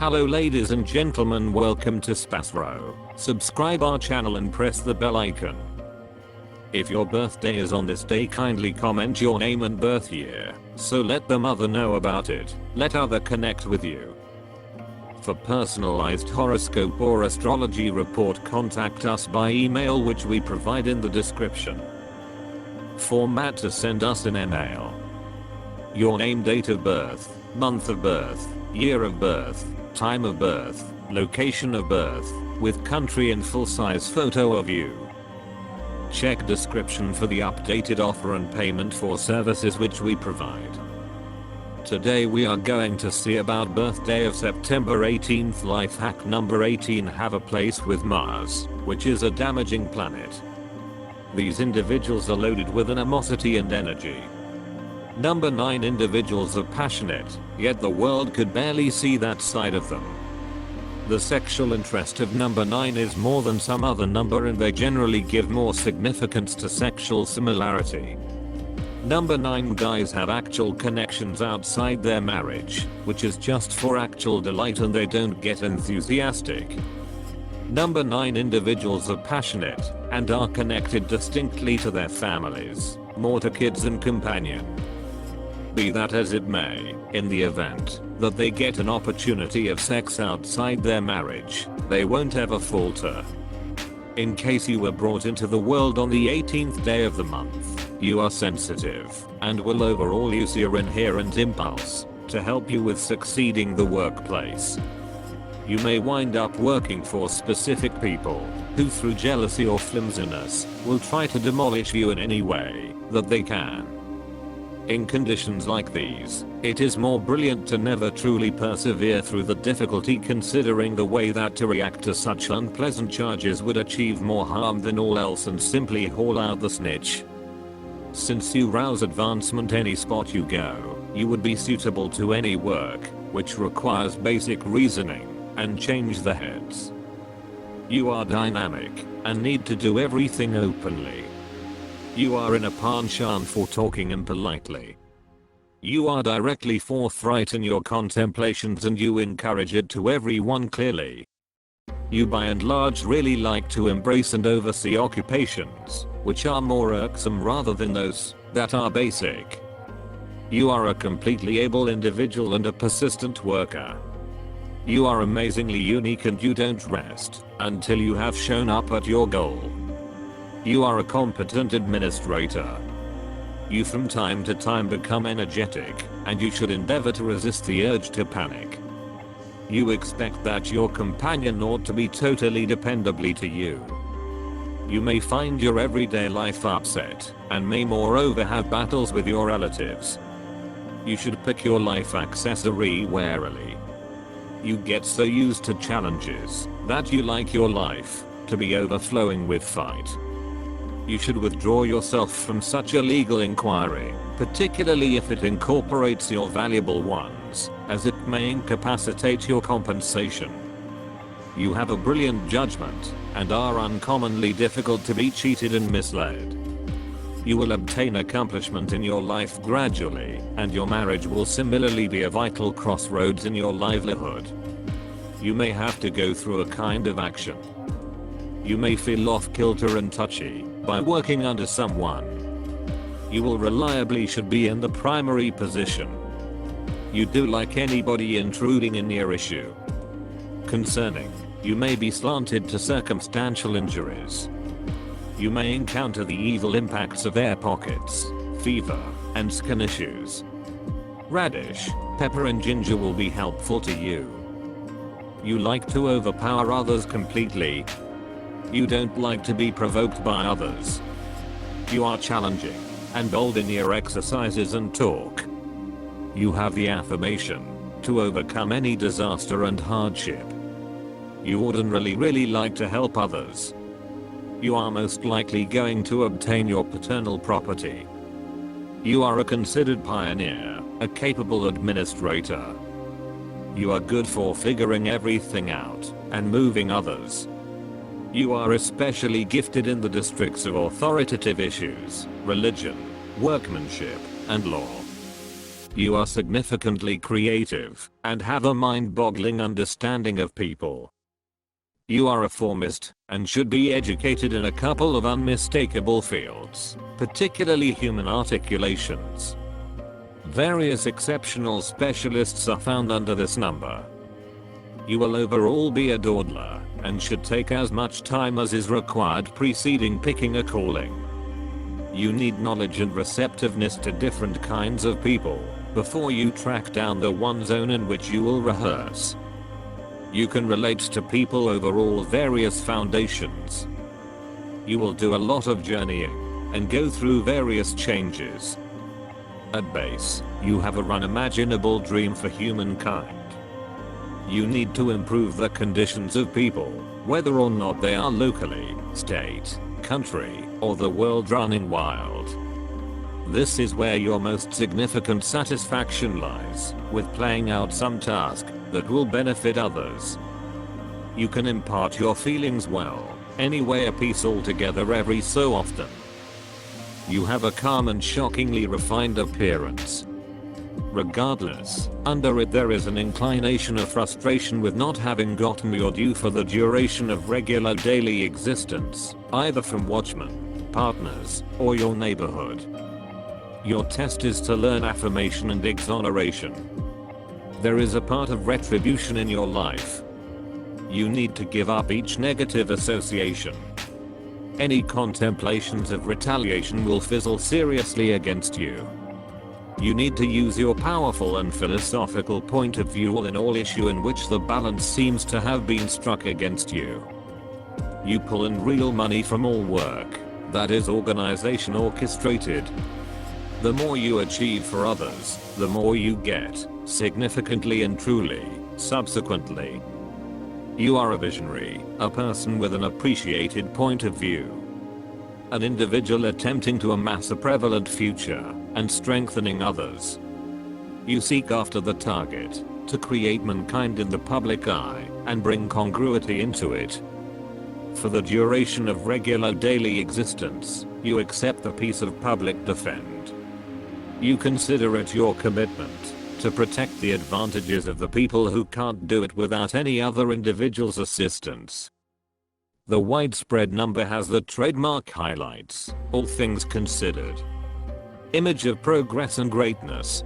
Hello ladies and gentlemen, welcome to SPASRO. Subscribe our channel and press the bell icon. If your birthday is on this day, kindly comment your name and birth year, so let the mother know about it. Let other connect with you. For personalized horoscope or astrology report, contact us by email, which we provide in the description. Format to send us an email: your name, date of birth, month of birth, year of birth, time of birth, location of birth, with country and full-size photo of you. Check description for the updated offer and payment for services which we provide. Today we are going to see about birthday of September 18th. Life hack number 18: have a place with Mars, which is a damaging planet. These individuals are loaded with animosity and energy. Number 9: individuals are passionate, yet the world could barely see that side of them. The sexual interest of number 9 is more than some other number, and they generally give more significance to sexual similarity. Number 9 guys have actual connections outside their marriage, which is just for actual delight, and they don't get enthusiastic. Number 9 individuals are passionate and are connected distinctly to their families, more to kids and companion. Be that as it may, in the event that they get an opportunity of sex outside their marriage, they won't ever falter. In case you were brought into the world on the 18th day of the month, you are sensitive and will overall use your inherent impulse to help you with succeeding the workplace. You may wind up working for specific people who, through jealousy or flimsiness, will try to demolish you in any way that they can. In conditions like these, it is more brilliant to never truly persevere through the difficulty, considering the way that to react to such unpleasant charges would achieve more harm than all else, and simply haul out the snitch. Since you rouse advancement any spot you go, you would be suitable to any work which requires basic reasoning and change the heads. You are dynamic and need to do everything openly. You are in a penchant for talking impolitely. You are directly forthright in your contemplations, and you encourage it to everyone clearly. You by and large really like to embrace and oversee occupations which are more irksome rather than those that are basic. You are a completely able individual and a persistent worker. You are amazingly unique, and you don't rest until you have shown up at your goal. You are a competent administrator. You from time to time become energetic, and you should endeavor to resist the urge to panic. You expect that your companion ought to be totally dependably to you. You may find your everyday life upset, and may moreover have battles with your relatives. You should pick your life accessory warily. You get so used to challenges that you like your life to be overflowing with fight. You should withdraw yourself from such a legal inquiry, particularly if it incorporates your valuable ones, as it may incapacitate your compensation. You have a brilliant judgment and are uncommonly difficult to be cheated and misled. You will obtain accomplishment in your life gradually, and your marriage will similarly be a vital crossroads in your livelihood. You may have to go through a kind of action. You may feel off kilter and touchy by working under someone. You will reliably should be in the primary position. You do like anybody intruding in your issue. Concerning, you may be slanted to circumstantial injuries. You may encounter the evil impacts of air pockets, fever, and skin issues. Radish, pepper and ginger will be helpful to you. You like to overpower others completely. You don't like to be provoked by others. You are challenging and bold in your exercises and talk. You have the affirmation to overcome any disaster and hardship. You ordinarily really like to help others. You are most likely going to obtain your paternal property. You are a considered pioneer, a capable administrator. You are good for figuring everything out and moving others. You are especially gifted in the districts of authoritative issues, religion, workmanship, and law. You are significantly creative and have a mind-boggling understanding of people. You are a formist and should be educated in a couple of unmistakable fields, particularly human articulations. Various exceptional specialists are found under this number. You will overall be a dawdler and should take as much time as is required preceding picking a calling. You need knowledge and receptiveness to different kinds of people before you track down the one zone in which you will rehearse. You can relate to people over all various foundations. You will do a lot of journeying and go through various changes. At base, you have an unimaginable dream for humankind. You need to improve the conditions of people, whether or not they are locally, state, country, or the world running wild. This is where your most significant satisfaction lies, with playing out some task that will benefit others. You can impart your feelings well, anyway a piece altogether every so often. You have a calm and shockingly refined appearance. Regardless, under it there is an inclination of frustration with not having gotten your due for the duration of regular daily existence, either from watchmen, partners, or your neighborhood. Your test is to learn affirmation and exoneration. There is a part of retribution in your life. You need to give up each negative association. Any contemplations of retaliation will fizzle seriously against you. You need to use your powerful and philosophical point of view in all issue in which the balance seems to have been struck against you. You pull in real money from all work that is organization orchestrated. The more you achieve for others, the more you get, significantly and truly, subsequently. You are a visionary, a person with an appreciated point of view. An individual attempting to amass a prevalent future and strengthening others. You seek after the target, to create mankind in the public eye and bring congruity into it. For the duration of regular daily existence, you accept the peace of public defend. You consider it your commitment to protect the advantages of the people who can't do it without any other individual's assistance. The widespread number has the trademark highlights, all things considered. Image of progress and greatness.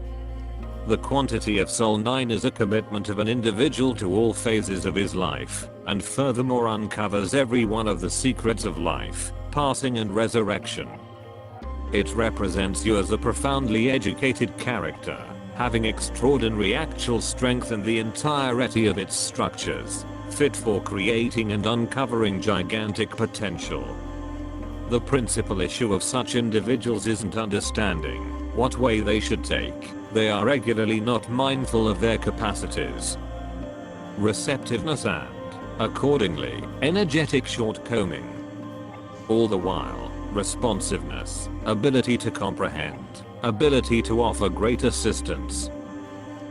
The quantity of Soul 9 is a commitment of an individual to all phases of his life, and furthermore uncovers every one of the secrets of life, passing and resurrection. It represents you as a profoundly educated character, having extraordinary actual strength in the entirety of its structures, fit for creating and uncovering gigantic potential. The principal issue of such individuals isn't understanding what way they should take. They are regularly not mindful of their capacities, receptiveness and, accordingly, energetic shortcoming. All the while, responsiveness, ability to comprehend, ability to offer great assistance,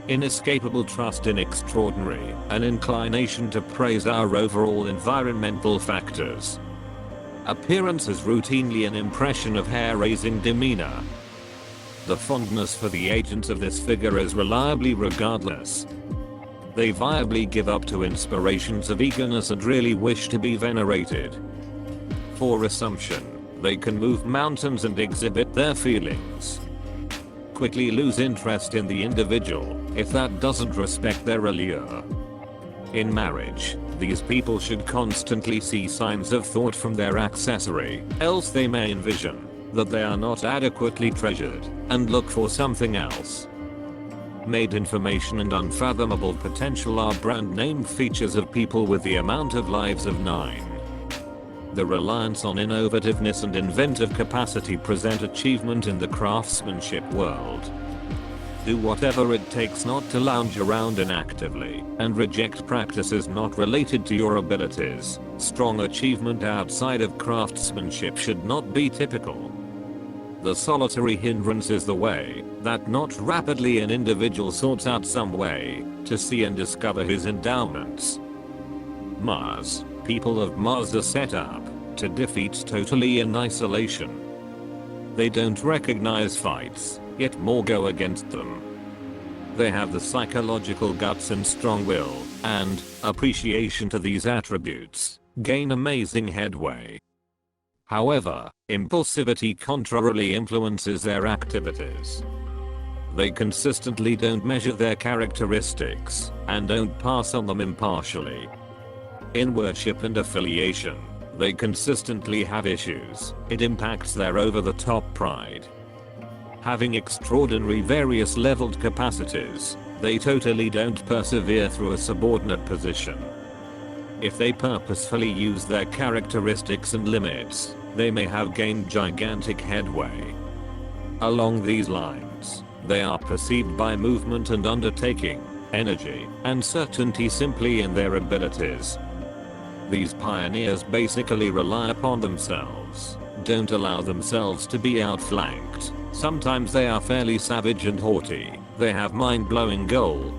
inescapable trust in extraordinary, an inclination to praise our overall environmental factors. Appearance is routinely an impression of hair-raising demeanor. The fondness for the agents of this figure is reliably regardless. They viably give up to inspirations of eagerness and really wish to be venerated. For assumption, they can move mountains and exhibit their feelings. Quickly lose interest in the individual if that doesn't respect their allure. In marriage, these people should constantly see signs of thought from their accessory, else they may envision that they are not adequately treasured and look for something else. Made information and unfathomable potential are brand name features of people with the amount of lives of 9. The reliance on innovativeness and inventive capacity present achievement in the craftsmanship world. Do whatever it takes not to lounge around inactively and reject practices not related to your abilities. Strong achievement outside of craftsmanship should not be typical. The solitary hindrance is the way that not rapidly an individual sorts out some way to see and discover his endowments. Mars. People of Mars are set up to defeat totally in isolation. They don't recognize fights, yet more go against them. They have the psychological guts and strong will, and appreciation to these attributes, gain amazing headway. However, impulsivity contrarily influences their activities. They consistently don't measure their characteristics, and don't pass on them impartially. In worship and affiliation, they consistently have issues. It impacts their over-the-top pride. Having extraordinary various leveled capacities, they totally don't persevere through a subordinate position. If they purposefully use their characteristics and limits, they may have gained gigantic headway. Along these lines, they are perceived by movement and undertaking, energy, and certainty simply in their abilities. These pioneers basically rely upon themselves, don't allow themselves to be outflanked. Sometimes they are fairly savage and haughty. They have mind-blowing goal.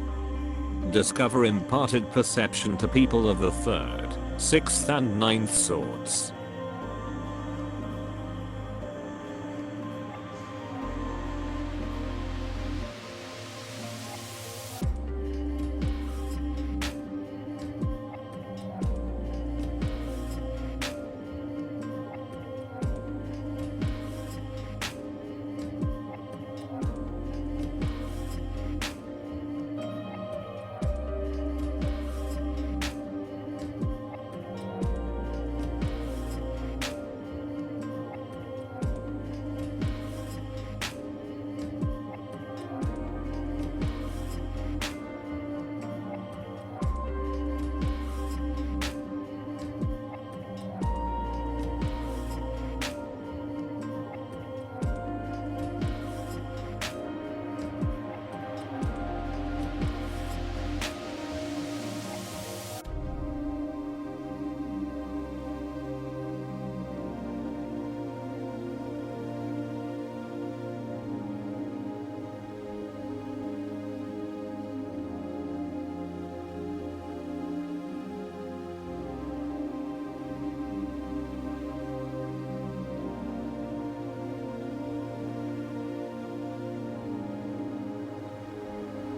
Discover imparted perception to people of the 3rd, 6th and 9th sorts.